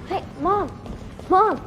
Hey, Mom! Mom!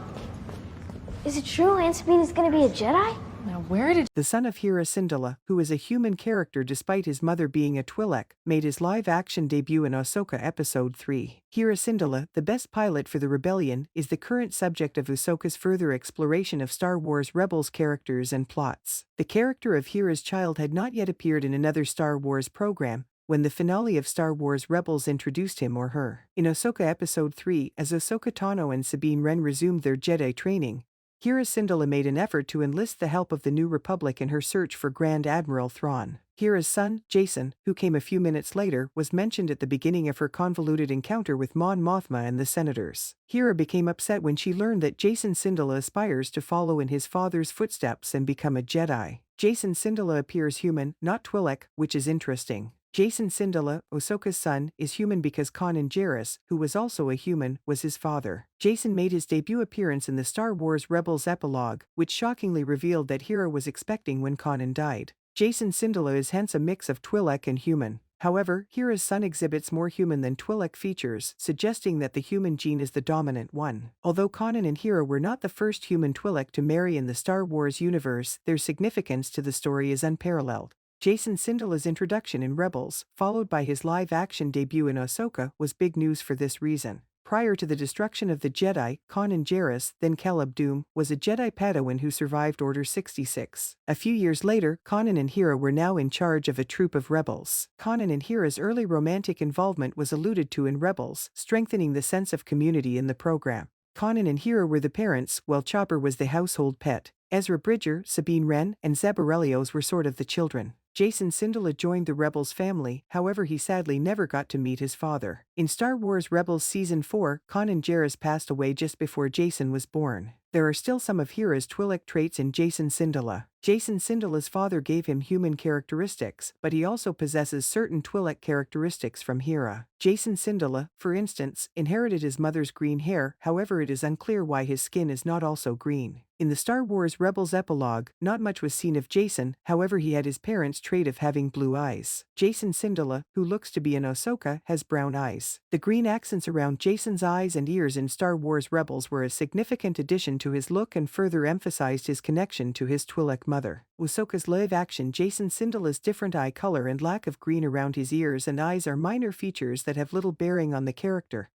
Is it true Aunt Sabine is gonna be a Jedi? Now where did The son of Hera, Syndulla, who is a human character despite his mother being a Twi'lek, made his live-action debut in Ahsoka Episode 3. Hera Syndulla, the best pilot for the rebellion, is the current subject of Ahsoka's further exploration of Star Wars Rebels characters and plots. The character of Hera's child had not yet appeared in another Star Wars program, when the finale of Star Wars Rebels introduced him or her. In Ahsoka Episode 3, as Ahsoka Tano and Sabine Wren resumed their Jedi training, Hera Syndulla made an effort to enlist the help of the New Republic in her search for Grand Admiral Thrawn. Hera's son, Jacen, who came a few minutes later, was mentioned at the beginning of her convoluted encounter with Mon Mothma and the Senators. Hera became upset when she learned that Jacen Syndulla aspires to follow in his father's footsteps and become a Jedi. Jacen Syndulla appears human, not Twi'lek, which is interesting. Jacen Syndulla, Ahsoka's son, is human because Kanan Jarrus, who was also a human, was his father. Jacen made his debut appearance in the Star Wars Rebels epilogue, which shockingly revealed that Hera was expecting when Kanan died. Jacen Syndulla is hence a mix of Twi'lek and human. However, Hera's son exhibits more human than Twi'lek features, suggesting that the human gene is the dominant one. Although Kanan and Hera were not the first human Twi'lek to marry in the Star Wars universe, their significance to the story is unparalleled. Jacen Syndulla's introduction in Rebels, followed by his live-action debut in Ahsoka, was big news for this reason. Prior to the destruction of the Jedi, Kanan Jarrus, then Caleb Dume, was a Jedi Padawan who survived Order 66. A few years later, Kanan and Hera were now in charge of a troop of rebels. Kanan and Hera's early romantic involvement was alluded to in Rebels, strengthening the sense of community in the program. Kanan and Hera were the parents, while Chopper was the household pet. Ezra Bridger, Sabine Wren, and Zeb Orrelios were sort of the children. Jacen Syndulla joined the Rebels family, however he sadly never got to meet his father. In Star Wars Rebels Season 4, Kanan Jarrus passed away just before Jacen was born. There are still some of Hera's Twi'lek traits in Jacen Syndulla. Jacen Syndulla's father gave him human characteristics, but he also possesses certain Twi'lek characteristics from Hera. Jacen Syndulla, for instance, inherited his mother's green hair, however it is unclear why his skin is not also green. In the Star Wars Rebels epilogue, not much was seen of Jacen, however he had his parents' trait of having blue eyes. Jacen Syndulla, who looks to be in Ahsoka, has brown eyes. The green accents around Jacen's eyes and ears in Star Wars Rebels were a significant addition to his look and further emphasized his connection to his Twi'lek mother. Ahsoka's live-action Jacen Syndulla's different eye color and lack of green around his ears and eyes are minor features that have little bearing on the character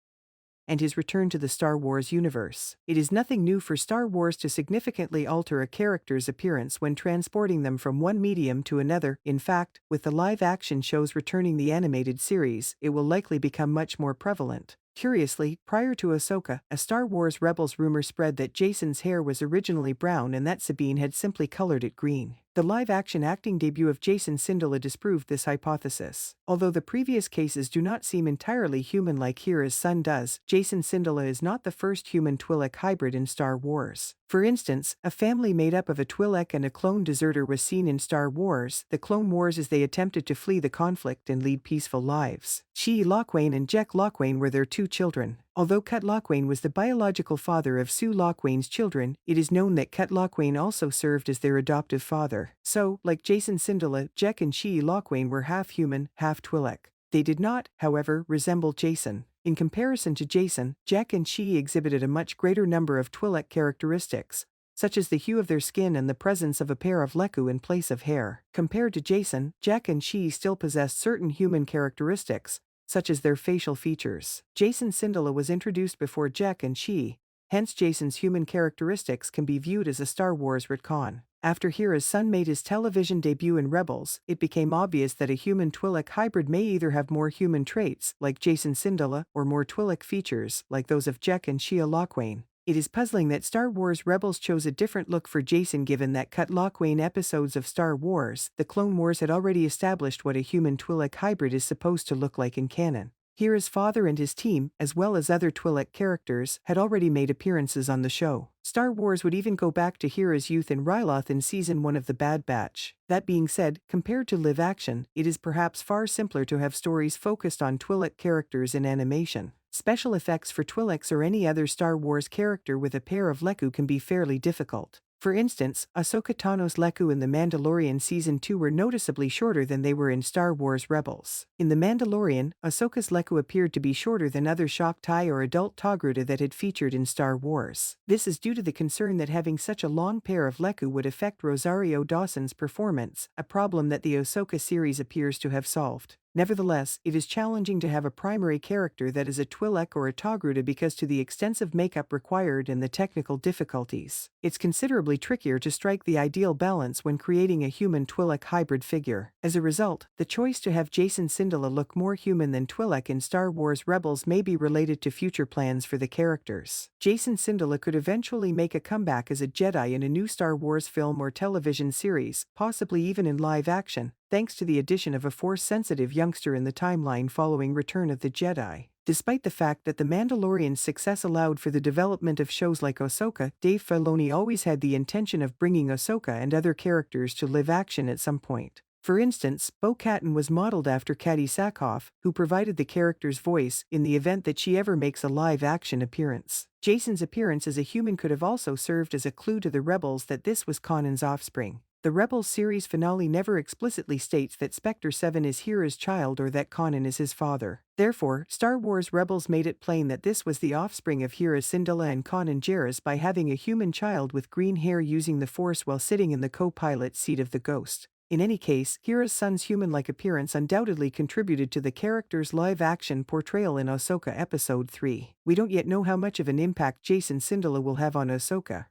and his return to the Star Wars universe. It is nothing new for Star Wars to significantly alter a character's appearance when transporting them from one medium to another. In fact, with the live-action shows returning the animated series, it will likely become much more prevalent. Curiously, prior to Ahsoka, a Star Wars Rebels rumor spread that Jacen's hair was originally brown and that Sabine had simply colored it green. The live-action acting debut of Jacen Syndulla disproved this hypothesis. Although the previous cases do not seem entirely human like Hera's son does, Jacen Syndulla is not the first human Twi'lek hybrid in Star Wars. For instance, a family made up of a Twi'lek and a clone deserter was seen in Star Wars: The Clone Wars, as they attempted to flee the conflict and lead peaceful lives. Shee Lochwain and Jek Lochwain were their two children. Although Cut Lochwain was the biological father of Sue Lochwain's children, it is known that Cut Lochwain also served as their adoptive father. So, like Jacen Syndulla, Jek and Shee Lochwain were half human, half Twi'lek. They did not, however, resemble Jacen. In comparison to Jacen, Jek and Shee exhibited a much greater number of Twi'lek characteristics, such as the hue of their skin and the presence of a pair of leku in place of hair. Compared to Jacen, Jek and Shee still possessed certain human characteristics, such as their facial features. Jacen Syndulla was introduced before Jek and Shee, hence Jacen's human characteristics can be viewed as a Star Wars retcon. After Hera's son made his television debut in Rebels, it became obvious that a human Twi'lek hybrid may either have more human traits, like Jacen Syndulla, or more Twi'lek features, like those of Jek and Shee Lochwain. It is puzzling that Star Wars Rebels chose a different look for Jacen given that Cut Lochwain episodes of Star Wars: The Clone Wars had already established what a human Twi'lek hybrid is supposed to look like in canon. Hera's father and his team, as well as other Twi'lek characters, had already made appearances on the show. Star Wars would even go back to Hera's youth in Ryloth in Season 1 of The Bad Batch. That being said, compared to live action, it is perhaps far simpler to have stories focused on Twi'lek characters in animation. Special effects for Twi'leks or any other Star Wars character with a pair of leku can be fairly difficult. For instance, Ahsoka Tano's Leku in The Mandalorian Season 2 were noticeably shorter than they were in Star Wars Rebels. In The Mandalorian, Ahsoka's Leku appeared to be shorter than other shock tie or adult Togruta that had featured in Star Wars. This is due to the concern that having such a long pair of Leku would affect Rosario Dawson's performance, a problem that the Ahsoka series appears to have solved. Nevertheless, it is challenging to have a primary character that is a Twi'lek or a Togruta because to the extensive makeup required and the technical difficulties. It's considerably trickier to strike the ideal balance when creating a human Twi'lek hybrid figure. As a result, the choice to have Jacen Syndulla look more human than Twi'lek in Star Wars Rebels may be related to future plans for the characters. Jacen Syndulla could eventually make a comeback as a Jedi in a new Star Wars film or television series, possibly even in live action, thanks to the addition of a Force-sensitive youngster in the timeline following Return of the Jedi. Despite the fact that The Mandalorian's success allowed for the development of shows like Ahsoka, Dave Filoni always had the intention of bringing Ahsoka and other characters to live action at some point. For instance, Bo-Katan was modeled after Katee Sackhoff, who provided the character's voice in the event that she ever makes a live-action appearance. Jacen's appearance as a human could have also served as a clue to the Rebels that this was Kanan's offspring. The Rebels series finale never explicitly states that Spectre 7 is Hera's child or that Kanan is his father. Therefore, Star Wars Rebels made it plain that this was the offspring of Hera Syndulla and Kanan Jarrus by having a human child with green hair using the Force while sitting in the co-pilot seat of the Ghost. In any case, Hera's son's human-like appearance undoubtedly contributed to the character's live-action portrayal in Ahsoka Episode 3. We don't yet know how much of an impact Jacen Syndulla will have on Ahsoka.